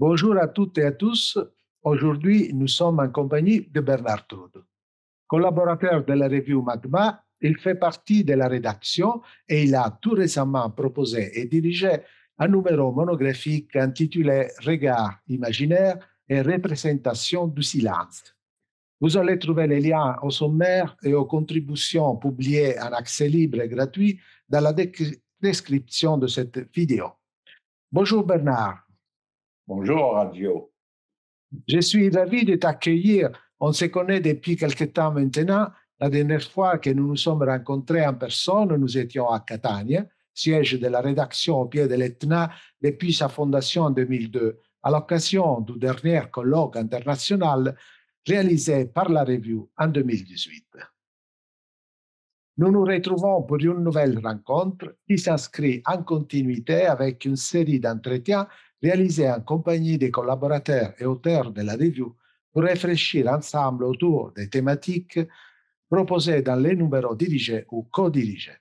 Bonjour à toutes et à tous. Aujourd'hui, nous sommes en compagnie de Bernard Trude. Collaborateur de la revue Magma, il fait partie de la rédaction et il a tout récemment proposé et dirigé un numéro monographique intitulé Regard imaginaire et représentation du silence. Vous allez trouver les liens au sommaire et aux contributions publiées en accès libre et gratuit dans la description de cette vidéo. Bonjour Bernard. Bonjour Radio. Je suis ravi de t'accueillir. On se connaît depuis quelque temps maintenant. La dernière fois que nous nous sommes rencontrés en personne, nous étions à Catania, siège de la rédaction au pied de l'Etna depuis sa fondation en 2002, à l'occasion du dernier colloque international réalisé par la revue en 2018. Nous nous retrouvons pour une nouvelle rencontre qui s'inscrit en continuité avec une série d'entretiens réalisés en compagnie des collaborateurs et auteurs de la revue pour réfléchir ensemble autour des thématiques proposées dans les numéros dirigés ou co-dirigés.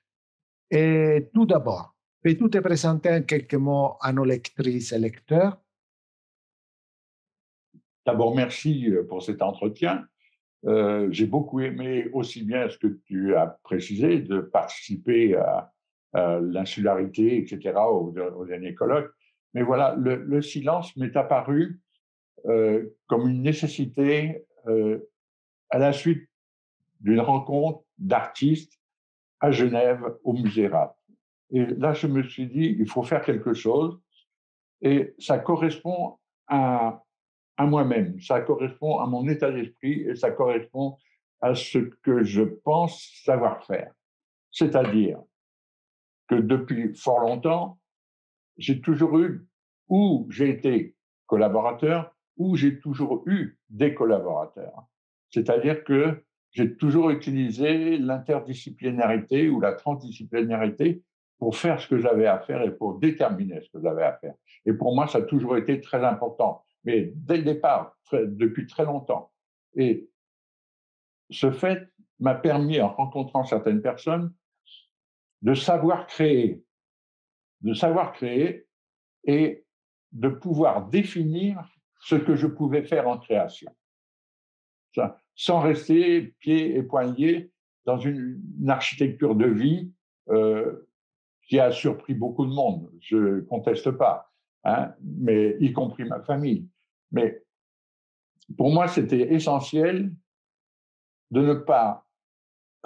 Et tout d'abord, peux-tu te présenter en quelques mots à nos lectrices et lecteurs? D'abord, merci pour cet entretien. J'ai beaucoup aimé aussi bien ce que tu as précisé de participer à l'insularité, etc., au dernier colloque. Mais voilà, le silence m'est apparu comme une nécessité à la suite d'une rencontre d'artistes à Genève au Musée Rapp. Et là, je me suis dit, il faut faire quelque chose. Et ça correspond à moi-même, ça correspond à mon état d'esprit et ça correspond à ce que je pense savoir faire. C'est-à-dire que depuis fort longtemps, j'ai toujours eu, ou j'ai été collaborateur, ou j'ai toujours eu des collaborateurs. C'est-à-dire que j'ai toujours utilisé l'interdisciplinarité ou la transdisciplinarité pour faire ce que j'avais à faire et pour déterminer ce que j'avais à faire. Et pour moi, ça a toujours été très important, mais dès le départ, depuis très longtemps. Et ce fait m'a permis, en rencontrant certaines personnes, de savoir créer, et de pouvoir définir ce que je pouvais faire en création. Ça, sans rester pieds et poings liés dans une architecture de vie qui a surpris beaucoup de monde. Je ne conteste pas, hein, mais y compris ma famille. Mais pour moi, c'était essentiel de ne pas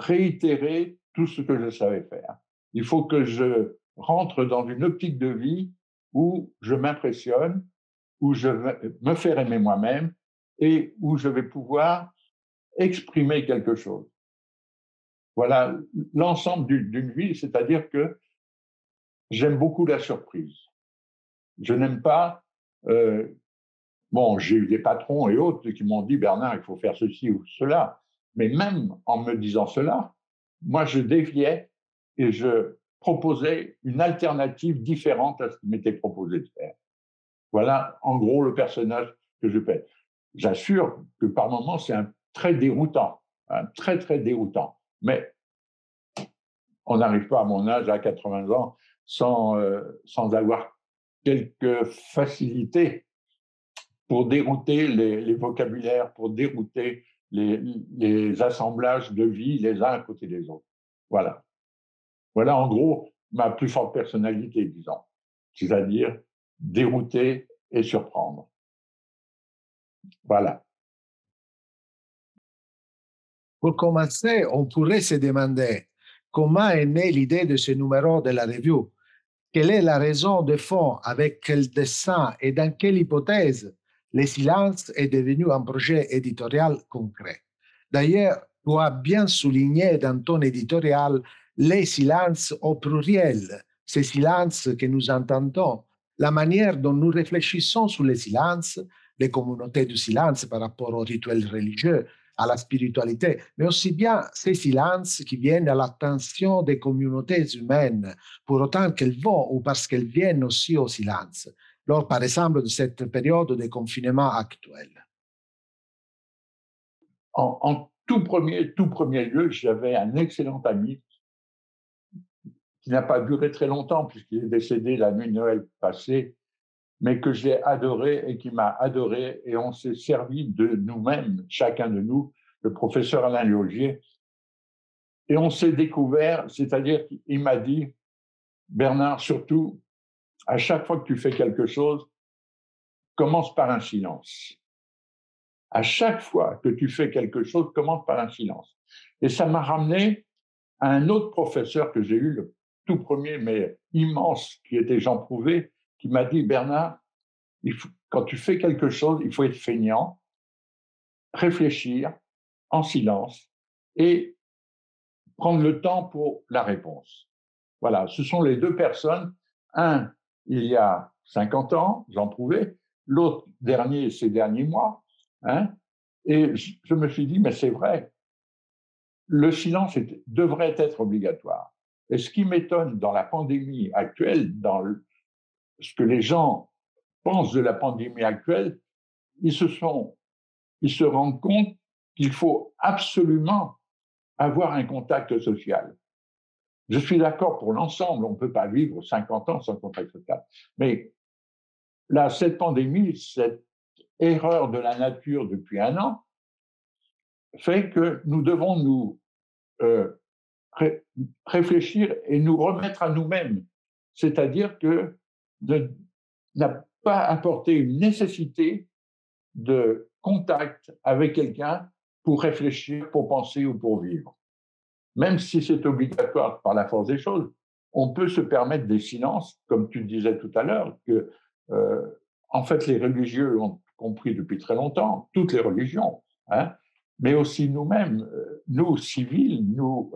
réitérer tout ce que je savais faire. Il faut que je rentre dans une optique de vie où je m'impressionne, où je me faire aimer moi-même et où je vais pouvoir exprimer quelque chose. Voilà l'ensemble d'une vie, c'est-à-dire que j'aime beaucoup la surprise. Je n'aime pas... bon, j'ai eu des patrons et autres qui m'ont dit « Bernard, il faut faire ceci ou cela ». Mais même en me disant cela, moi, je déviais et je proposais une alternative différente à ce qui m'était proposé de faire. Voilà, en gros, le personnage que je fais. J'assure que par moments, c'est très déroutant, très, très déroutant. Mais on n'arrive pas à mon âge, à 80 ans, sans avoir quelques facilités pour dérouter les vocabulaires, pour dérouter les assemblages de vie les uns à côté des autres. Voilà. Voilà, en gros, ma plus forte personnalité, disons. C'est-à-dire dérouter et surprendre. Voilà. Pour commencer, on pourrait se demander comment est née l'idée de ce numéro de la revue. Quelle est la raison de fond, avec quel dessin et dans quelle hypothèse le silence est devenu un projet éditorial concret. D'ailleurs, tu as bien souligné dans ton éditorial les silences au pluriel, ces silences que nous entendons, la manière dont nous réfléchissons sur les silences, les communautés du silence par rapport aux rituels religieux, à la spiritualité, mais aussi bien ces silences qui viennent à l'attention des communautés humaines, pour autant qu'elles vont ou parce qu'elles viennent aussi au silence, lors par exemple de cette période de confinement actuel. En tout premier lieu, j'avais un excellent ami qui n'a pas duré très longtemps puisqu'il est décédé la nuit de Noël passée, mais que j'ai adoré et qui m'a adoré, et on s'est servi de nous-mêmes, chacun de nous, le professeur Alain Liogier, et on s'est découvert, c'est-à-dire qu'il m'a dit, Bernard, surtout, à chaque fois que tu fais quelque chose, commence par un silence. À chaque fois que tu fais quelque chose, commence par un silence. Et ça m'a ramené à un autre professeur que j'ai eu, le tout premier, mais immense, qui était Jean Prouvé, qui m'a dit, Bernard, quand tu fais quelque chose, il faut être feignant, réfléchir en silence et prendre le temps pour la réponse. Voilà, ce sont les deux personnes. Un, il y a 50 ans, Jean Prouvé, l'autre dernier, ces derniers mois. Hein, et je me suis dit, mais c'est vrai, le silence devrait être obligatoire. Et ce qui m'étonne dans la pandémie actuelle, ce que les gens pensent de la pandémie actuelle, ils se rendent compte qu'il faut absolument avoir un contact social. Je suis d'accord pour l'ensemble, on ne peut pas vivre 50 ans sans contact social. Mais là, cette pandémie, cette erreur de la nature depuis un an, fait que nous devons nous réfléchir et nous remettre à nous-mêmes. C'est-à-dire que n'a pas apporté une nécessité de contact avec quelqu'un pour réfléchir, pour penser ou pour vivre. Même si c'est obligatoire par la force des choses, on peut se permettre des silences, comme tu disais tout à l'heure, que en fait les religieux ont compris depuis très longtemps, toutes les religions, hein, mais aussi nous-mêmes, nous civils, nous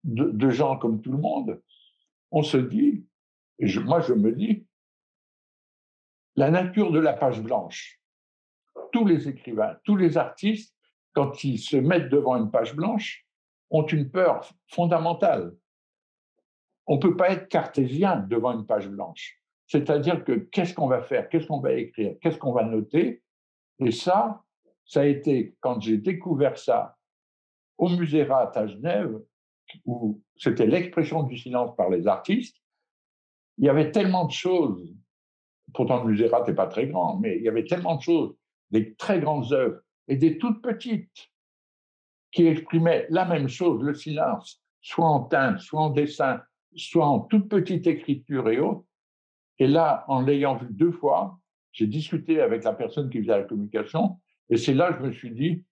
de gens comme tout le monde, on se dit, moi je me dis, la nature de la page blanche. Tous les écrivains, tous les artistes, quand ils se mettent devant une page blanche, ont une peur fondamentale. On ne peut pas être cartésien devant une page blanche. C'est-à-dire que qu'est-ce qu'on va faire, qu'est-ce qu'on va écrire, qu'est-ce qu'on va noter. Et ça a été, quand j'ai découvert ça au Musérat à Genève, où c'était l'expression du silence par les artistes, il y avait tellement de choses. Pourtant, le Musérat n'est pas très grand, mais il y avait tellement de choses, des très grandes œuvres et des toutes petites qui exprimaient la même chose, le silence, soit en teinte, soit en dessin, soit en toute petite écriture et autres. Et là, en l'ayant vu deux fois, j'ai discuté avec la personne qui faisait la communication, et c'est là que je me suis dit,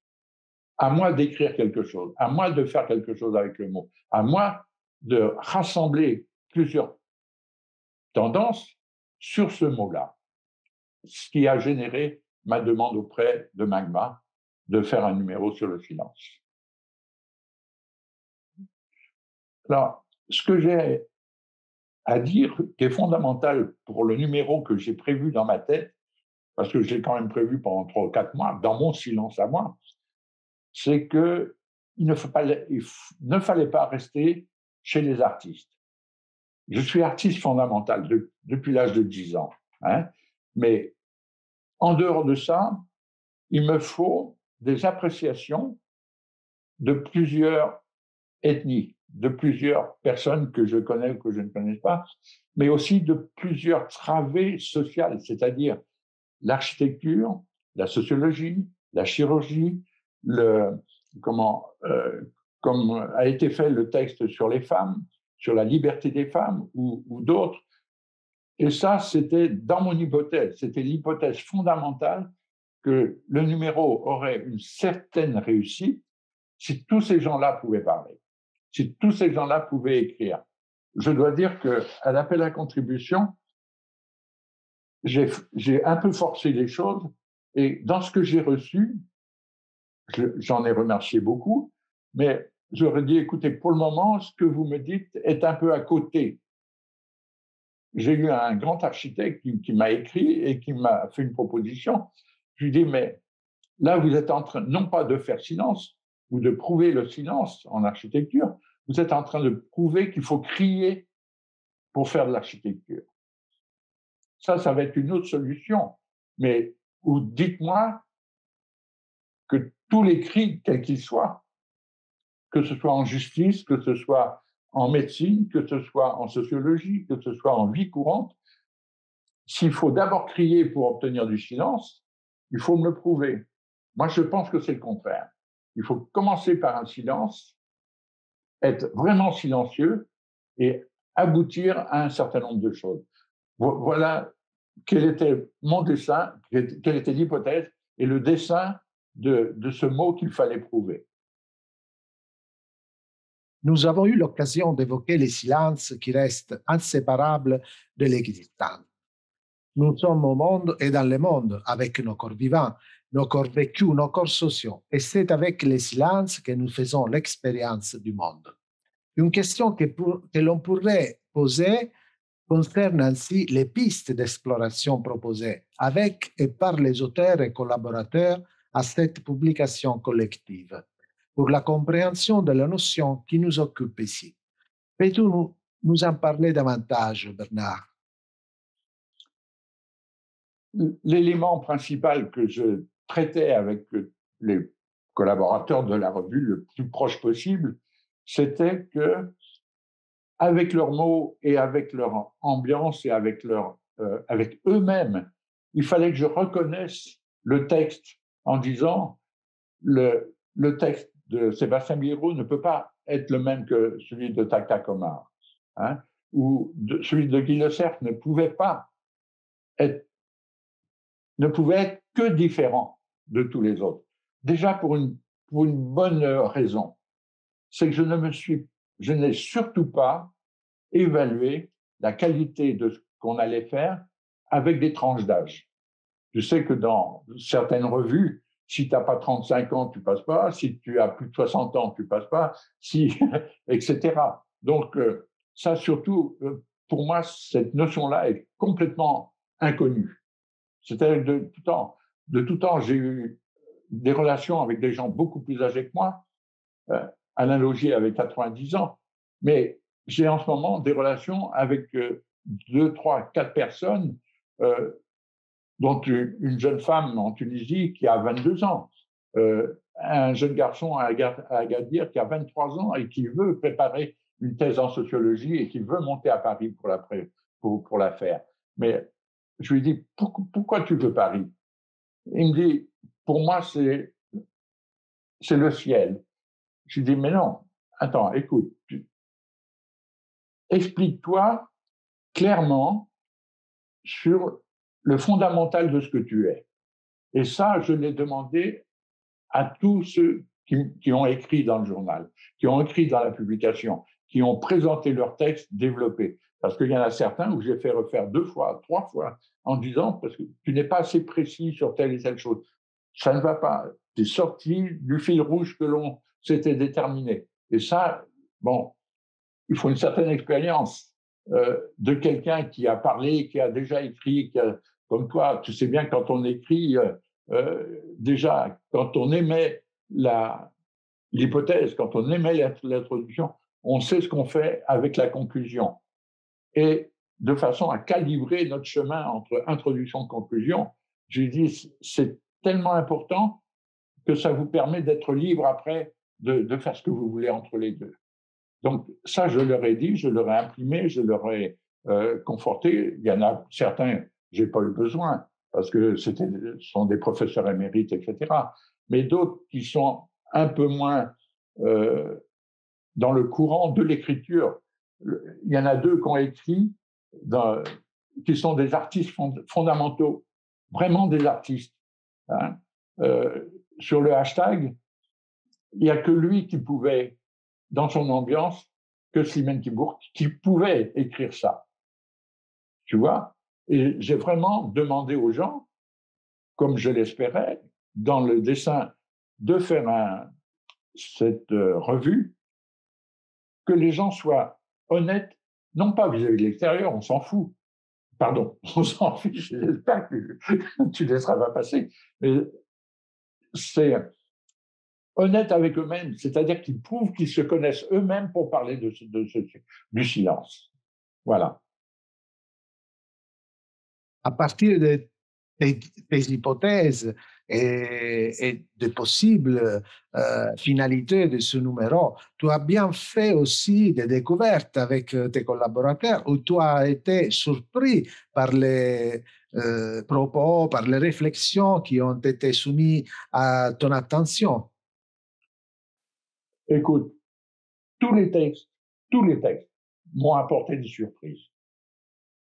à moi d'écrire quelque chose, à moi de faire quelque chose avec le mot, à moi de rassembler plusieurs tendances sur ce mot-là. Ce qui a généré ma demande auprès de Magma de faire un numéro sur le silence. Alors, ce que j'ai à dire, qui est fondamental pour le numéro que j'ai prévu dans ma tête, parce que j'ai quand même prévu pendant 3 ou 4 mois, dans mon silence à moi, c'est qu'il ne fallait pas rester chez les artistes. Je suis artiste fondamental depuis l'âge de 10 ans. Hein, mais en dehors de ça, il me faut des appréciations de plusieurs ethnies, de plusieurs personnes que je connais ou que je ne connais pas, mais aussi de plusieurs travées sociales, c'est-à-dire l'architecture, la sociologie, la chirurgie, comme a été fait le texte sur les femmes, sur la liberté des femmes ou d'autres. Et ça, c'était dans mon hypothèse, c'était l'hypothèse fondamentale que le numéro aurait une certaine réussite si tous ces gens-là pouvaient parler, si tous ces gens-là pouvaient écrire. Je dois dire qu'à l'appel à contribution, j'ai un peu forcé les choses et dans ce que j'ai reçu, j'en ai remercié beaucoup, mais j'aurais dit, écoutez, pour le moment, ce que vous me dites est un peu à côté. J'ai eu un grand architecte qui m'a écrit et qui m'a fait une proposition. Je lui ai dit, mais là, vous êtes en train, non pas de faire silence ou de prouver le silence en architecture, vous êtes en train de prouver qu'il faut crier pour faire de l'architecture. Ça va être une autre solution. Mais ou dites-moi que tous les cris, quels qu'ils soient, que ce soit en justice, que ce soit en médecine, que ce soit en sociologie, que ce soit en vie courante, s'il faut d'abord crier pour obtenir du silence, il faut me le prouver. Moi, je pense que c'est le contraire. Il faut commencer par un silence, être vraiment silencieux et aboutir à un certain nombre de choses. Voilà quel était mon dessin, quelle était l'hypothèse et le dessin de ce mot qu'il fallait prouver. Nous avons eu l'occasion d'évoquer les silences qui restent inséparables de l'existence. Nous sommes au monde et dans le monde, avec nos corps vivants, nos corps vécus, nos corps sociaux. Et c'est avec les silences que nous faisons l'expérience du monde. Une question que l'on pourrait poser concerne ainsi les pistes d'exploration proposées avec et par les auteurs et collaborateurs à cette publication collective pour la compréhension de la notion qui nous occupe ici. Peux-tu nous en parler davantage, Bernard? L'élément principal que je traitais avec les collaborateurs de la revue le plus proche possible, c'était que, avec leurs mots et avec leur ambiance et avec eux-mêmes, il fallait que je reconnaisse le texte en disant le texte de Sébastien Birot ne peut pas être le même que celui de Takta Komar, hein, ou celui de Guy Le Cerf ne pouvait être que différent de tous les autres. Déjà pour une bonne raison, c'est que je n'ai surtout pas évalué la qualité de ce qu'on allait faire avec des tranches d'âge. Je sais que dans certaines revues, si tu n'as pas 35 ans, tu ne passes pas. Si tu as plus de 60 ans, tu ne passes pas. Etc. Donc, ça, surtout, pour moi, cette notion-là est complètement inconnue. C'est-à-dire que de tout temps, j'ai eu des relations avec des gens beaucoup plus âgés que moi. Alain Laugier avait 90 ans. Mais j'ai en ce moment des relations avec 2, 3, 4 personnes, dont une jeune femme en Tunisie qui a 22 ans, un jeune garçon à Agadir qui a 23 ans et qui veut préparer une thèse en sociologie et qui veut monter à Paris pour la faire. Mais je lui dis, pourquoi tu veux Paris? Il me dit, pour moi, c'est le ciel. Je lui dis, mais non, attends, écoute, explique-toi clairement sur le fondamental de ce que tu es. Et ça, je l'ai demandé à tous ceux qui ont écrit dans le journal, qui ont écrit dans la publication, qui ont présenté leur texte développé. Parce qu'il y en a certains où j'ai fait refaire 2 fois, 3 fois, en disant, parce que tu n'es pas assez précis sur telle et telle chose. Ça ne va pas. Tu es sorti du fil rouge que l'on s'était déterminé. Et ça, bon, il faut une certaine expérience de quelqu'un qui a parlé, qui a déjà écrit, comme toi, tu sais bien, quand on écrit, déjà, quand on émet l'hypothèse, quand on émet l'introduction, on sait ce qu'on fait avec la conclusion. Et de façon à calibrer notre chemin entre introduction et conclusion, je dis, c'est tellement important que ça vous permet d'être libre après de faire ce que vous voulez entre les deux. Donc ça, je leur ai dit, je leur ai imprimé, je leur ai conforté. Il y en a certains, j'ai pas eu besoin parce que ce sont des professeurs émérites, etc. Mais d'autres qui sont un peu moins dans le courant de l'écriture. Il y en a 2 qui ont écrit, qui sont des artistes fondamentaux, vraiment des artistes. Hein. Sur le hashtag, il n'y a que lui qui pouvait, dans son ambiance, que Slimane Kibourg, qui pouvait écrire ça. Tu vois? Et j'ai vraiment demandé aux gens, comme je l'espérais, dans le dessin, de faire cette revue, que les gens soient honnêtes, non pas vis-à-vis de l'extérieur, on s'en fout. Pardon, on s'en fiche, j'espère que tu ne laisseras pas passer. Mais c'est honnête avec eux-mêmes, c'est-à-dire qu'ils prouvent qu'ils se connaissent eux-mêmes pour parler du silence. Voilà. À partir de tes hypothèses et de possibles finalités de ce numéro. Tu as bien fait aussi des découvertes avec tes collaborateurs où tu as été surpris par les propos, par les réflexions qui ont été soumises à ton attention. Écoute, tous les textes, tous les textes m'ont apporté des surprises.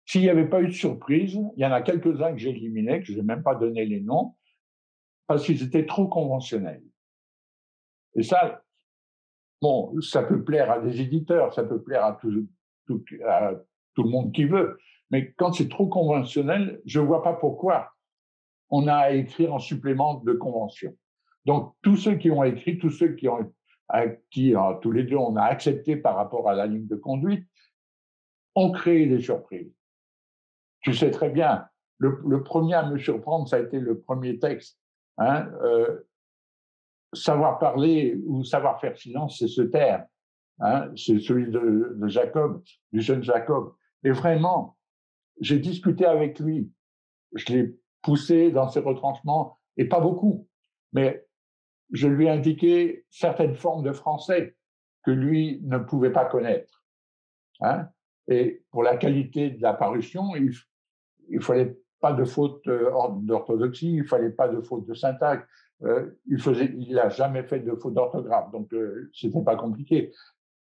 S'il n'y avait pas eu de surprise, il y en a quelques-uns que j'ai éliminés, que je n'ai même pas donné les noms, parce qu'ils étaient trop conventionnels. Et ça, bon, ça peut plaire à des éditeurs, ça peut plaire à tout le monde qui veut, mais quand c'est trop conventionnel, je ne vois pas pourquoi on a à écrire en supplément de convention. Donc, tous ceux qui ont écrit, tous ceux qui tous les deux, on a accepté par rapport à la ligne de conduite, ont créé des surprises. Tu sais très bien, le premier à me surprendre, ça a été le premier texte. Hein, savoir parler ou savoir faire silence, c'est se taire. Hein, c'est celui de Jacob, du jeune Jacob. Et vraiment, j'ai discuté avec lui. Je l'ai poussé dans ses retranchements, et pas beaucoup, mais je lui ai indiqué certaines formes de français que lui ne pouvait pas connaître. Hein, et pour la qualité de la parution, il fallait pas de faute d'orthodoxie, il fallait pas de faute de syntaxe. Il a jamais fait de faute d'orthographe, donc c'était pas compliqué.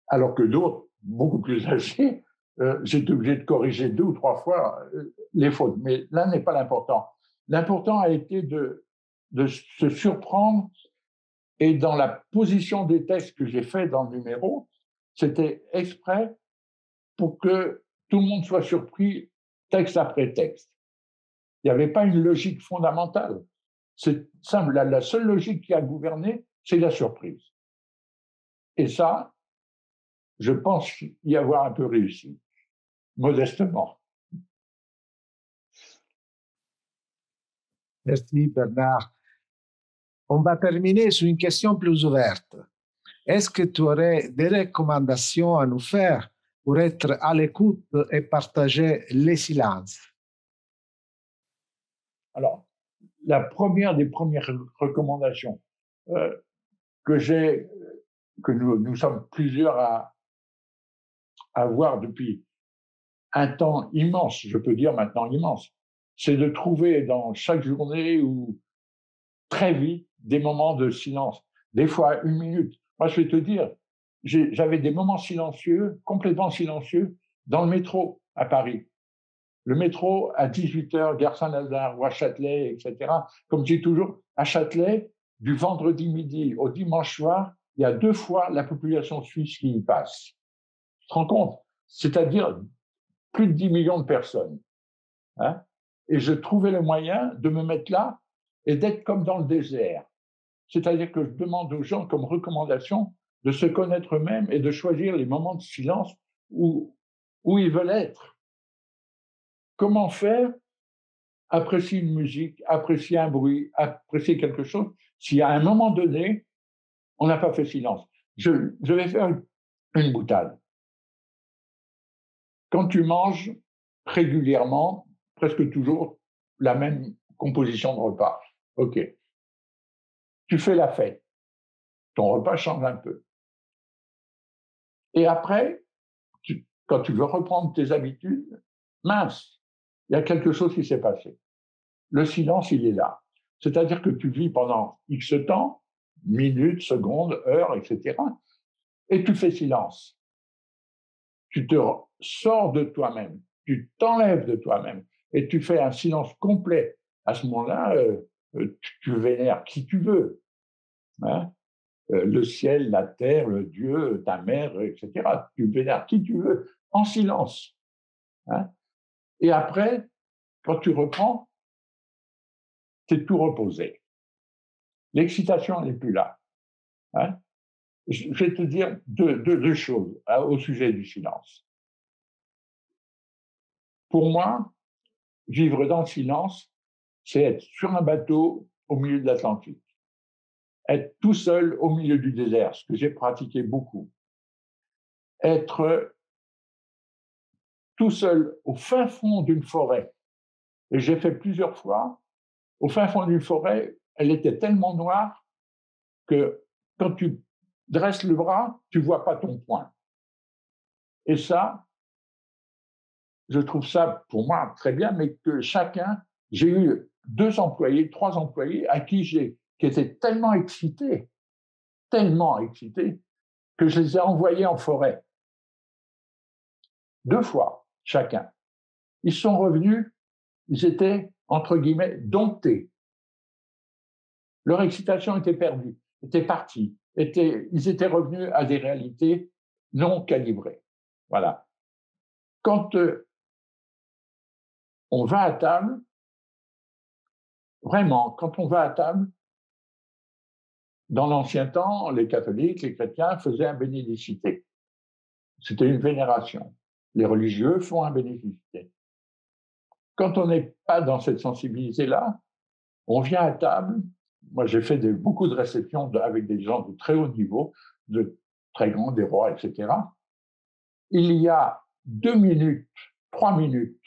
Alors que d'autres, beaucoup plus âgés, j'étais obligé de corriger 2 ou 3 fois les fautes. Mais là n'est pas l'important. L'important a été de se surprendre, et dans la position des textes que j'ai fait dans le numéro, c'était exprès pour que tout le monde soit surpris texte après texte. Il n'y avait pas une logique fondamentale. C'est simple, la seule logique qui a gouverné, c'est la surprise. Et ça, je pense y avoir un peu réussi, modestement. Merci Bernard. On va terminer sur une question plus ouverte. Est-ce que tu aurais des recommandations à nous faire pour être à l'écoute et partager les silences? Alors, la première des premières recommandations euh, que nous sommes plusieurs à avoir depuis un temps immense, je peux dire maintenant immense, c'est de trouver dans chaque journée ou très vite des moments de silence, des fois 1 minute. Moi, je vais te dire, j'avais des moments silencieux, complètement silencieux, dans le métro à Paris. Le métro à 18h, gare Saint-Lazare ou à Châtelet, etc. Comme je dis toujours, à Châtelet, du vendredi midi au dimanche soir, il y a 2 fois la population suisse qui y passe. Tu te rends compte? C'est-à-dire plus de 10 millions de personnes. Hein, et je trouvais le moyen de me mettre là et d'être comme dans le désert. C'est-à-dire que je demande aux gens comme recommandation de se connaître eux-mêmes et de choisir les moments de silence où ils veulent être. Comment faire? Apprécier une musique, apprécier un bruit, apprécier quelque chose. Si à un moment donné, on n'a pas fait silence. Je vais faire une boutade. Quand tu manges régulièrement, presque toujours la même composition de repas, OK. Tu fais la fête. Ton repas change un peu. Et après, quand tu veux reprendre tes habitudes, mince, il y a quelque chose qui s'est passé. Le silence, il est là. C'est-à-dire que tu vis pendant X temps, minutes, secondes, heures, etc. Et tu fais silence. Tu te sors de toi-même, tu t'enlèves de toi-même et tu fais un silence complet. À ce moment-là, tu vénères qui tu veux. Hein, le ciel, la terre, le Dieu, ta mère, etc. Tu vénères qui tu veux, en silence. Hein. Et après, quand tu reprends, tu es tout reposé. L'excitation n'est plus là. Hein. Je vais te dire deux choses au sujet du silence. Pour moi, vivre dans le silence, c'est être sur un bateau au milieu de l'Atlantique. Être tout seul au milieu du désert, ce que j'ai pratiqué beaucoup. Être tout seul au fin fond d'une forêt. Et j'ai fait plusieurs fois au fin fond d'une forêt, elle était tellement noire que quand tu dresses le bras, tu ne vois pas ton poing. Et ça, je trouve ça, pour moi, très bien, mais que chacun, j'ai eu 2 employés, 3 employés à qui étaient tellement excités, que je les ai envoyés en forêt. 2 fois, chacun. Ils sont revenus, ils étaient, entre guillemets, domptés. Leur excitation était perdue, était partie, ils étaient revenus à des réalités non calibrées. Voilà. Quand on va à table, vraiment, quand on va à table, dans l'ancien temps, les catholiques, les chrétiens faisaient un bénédicité. C'était une vénération. Les religieux font un bénédicité. Quand on n'est pas dans cette sensibilité-là, on vient à table. Moi, j'ai fait beaucoup de réceptions avec des gens de très haut niveau, de très grands, des rois, etc. Il y a 2 minutes, 3 minutes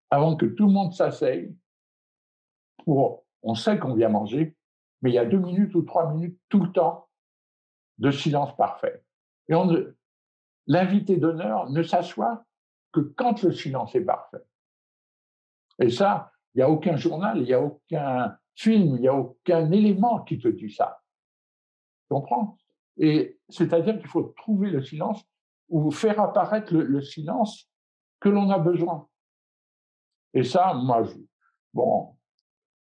avant que tout le monde s'asseye, on sait qu'on vient manger, mais il y a 2 minutes ou 3 minutes tout le temps de silence parfait. Et l'invité d'honneur ne s'assoit que quand le silence est parfait. Et ça, il n'y a aucun journal, il n'y a aucun film, il n'y a aucun élément qui te dit ça. Tu comprends? Et c'est-à-dire qu'il faut trouver le silence ou faire apparaître le silence que l'on a besoin. Et ça, moi, bon,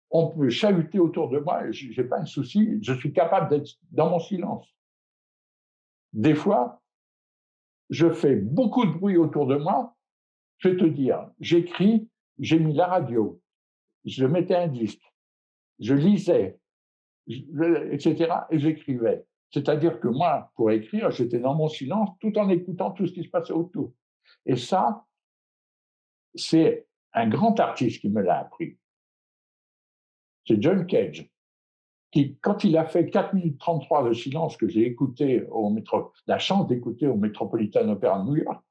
on peut chahuter autour de moi, je n'ai pas un souci, je suis capable d'être dans mon silence. Des fois, je fais beaucoup de bruit autour de moi, je vais te dire, j'écris, j'ai mis la radio, je mettais un disque, je lisais, etc., et j'écrivais. C'est-à-dire que moi, pour écrire, j'étais dans mon silence tout en écoutant tout ce qui se passait autour. Et ça, c'est un grand artiste qui me l'a appris. C'est John Cage, qui, quand il a fait 4 minutes 33 de silence que j'ai écouté la chance d'écouter au Metropolitan Opera de New York,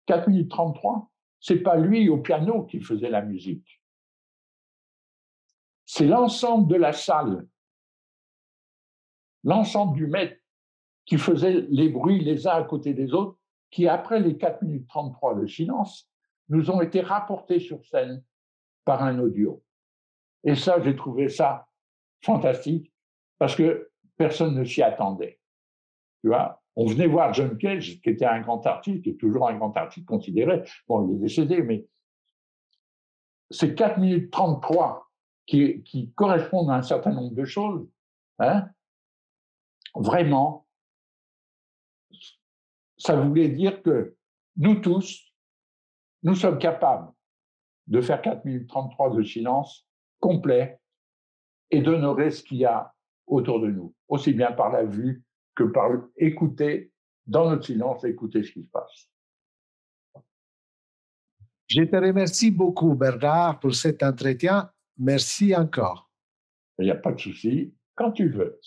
4 minutes 33, c'est pas lui au piano qui faisait la musique. C'est l'ensemble de la salle, l'ensemble du maître qui faisait les bruits les uns à côté des autres, qui, après les 4 minutes 33 de silence, nous ont été rapportés sur scène par un audio. Et ça, j'ai trouvé ça fantastique parce que personne ne s'y attendait. Tu vois, on venait voir John Cage, qui était un grand artiste, qui est toujours un grand artiste considéré. Bon, il est décédé, mais ces 4 minutes 33 qui correspondent à un certain nombre de choses, hein, vraiment, ça voulait dire que nous tous, nous sommes capables de faire 4 minutes 33 de silence complet et d'honorer ce qu'il y a autour de nous, aussi bien par la vue que par écouter dans notre silence, écouter ce qui se passe. Je te remercie beaucoup, Bernard, pour cet entretien. Merci encore. Il n'y a pas de souci, quand tu veux.